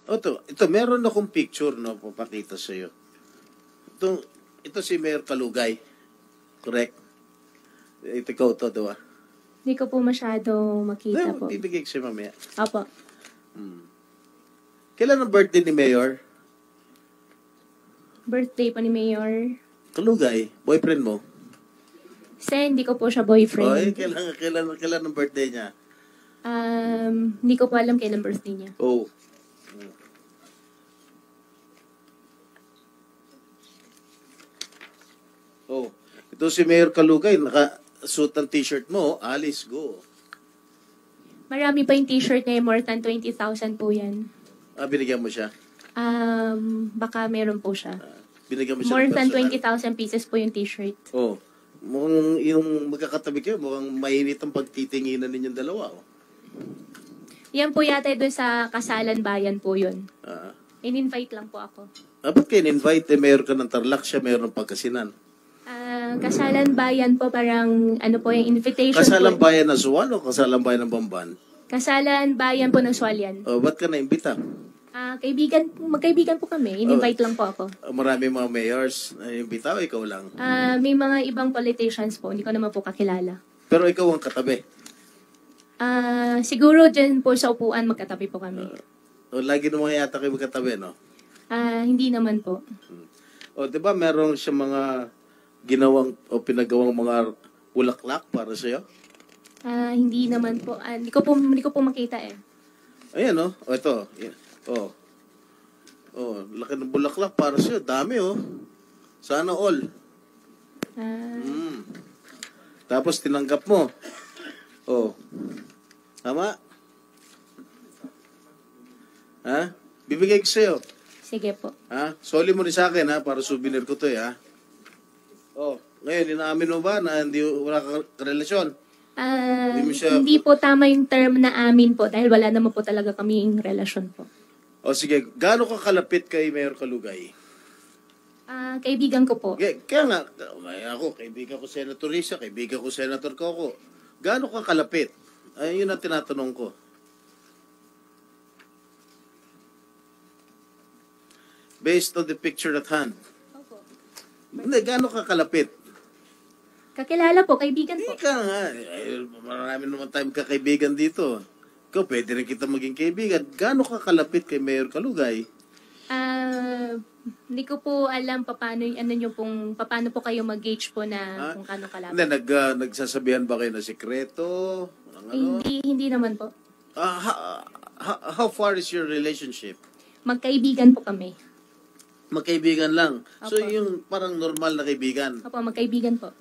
Ito, meron akong picture, no, papakita sa iyo. Ito si Mayor Kalugay. Correct? Ito ikaw to, diba? Hindi ko po masyado makita po. Bibigay ko siya mamaya. Opo. Kailan ang birthday ni Mayor? Birthday po ni Mayor. Kalugay, boyfriend mo? Hindi ko po siya boyfriend. Kailan ang birthday niya? Hindi ko po alam kailan birthday niya. Oh. Oh. Ito si Mayor Kalugay, naka-suit ang t-shirt mo, Alice, go. Marami pa yung t-shirt niya, more than 20,000 po yan. Binigyan mo siya? Baka meron po siya. Binigyan mo siya More ng than personal? 20,000 pieces po yung t-shirt. Oh. Mukhang yung magkakatabi kayo, mukhang mainit ang pagtitinginan ninyong dalawa. Oh. Yan po yata doon sa Kasalan Bayan po yun. In-invite lang po ako. Ba't kayo in-invite? Mayor ka ng Tarlac, siya mayor ng Pagkasinan. Kasalan Bayan po, parang ano po yung invitation Kasalan po. Bayan ng Suwan o Kasalan Bayan ng Bamban? Kasalan Bayan po ng Sualian. Oh, ba't ka na-imbita? Magkaibigan po kami. In-invite lang po ako. Marami mga mayors na-imbita o ikaw lang? May mga ibang politicians po. Hindi ko naman po kakilala. Pero ikaw ang katabi? Siguro dyan po sa upuan magkatabi po kami. Lagi naman yata kayo magkatabi, no? Hindi naman po. O, di ba meron siya mga ginawang o pinagawang mga bulaklak para sa'yo? Hindi naman po. Hindi ko po makita eh. Ayan, no? O, ito. Oh. Oh, laki ng bulaklak para sa'yo. Dami, oh. Sana all. Tapos tinanggap mo. Oh. Tama? Ha? Bibigay ko sa'yo. Sige po. Ha? Soli mo rin sa akin, ha? Para souvenir ko to, ha? Oh. Ngayon, inaamin mo ba na wala kang relasyon? Hindi po tama yung term na amin po dahil wala naman po talaga kaming relasyon po. O sige, gaano ka kalapit kay Mayor Kalugay? Kaibigan ko po. Kaya nga, ako, kaibigan ko Senator Risa, kaibigan ko Senator Coco. Gaano ka kalapit? Yun ang tinatanong ko. Based on the picture at hand. Opo. Hindi, gaano ka kalapit? Kakilala po, kaibigan po. Ika nga, marami naman tayong kakaibigan dito. Ikaw, pwede rin kita maging kaibigan. Gaano ka kalapit kay Mayor Kalugay? Hindi ko po alam paano po kayo mag-gauge po na kung kano kalapit. Hindi, nagsasabihan ba kayo na sikreto? Ano? Hindi naman po. How far is your relationship? Magkaibigan po kami. Magkaibigan lang. So, Opo. yung parang normal na kaibigan. Opo, magkaibigan po.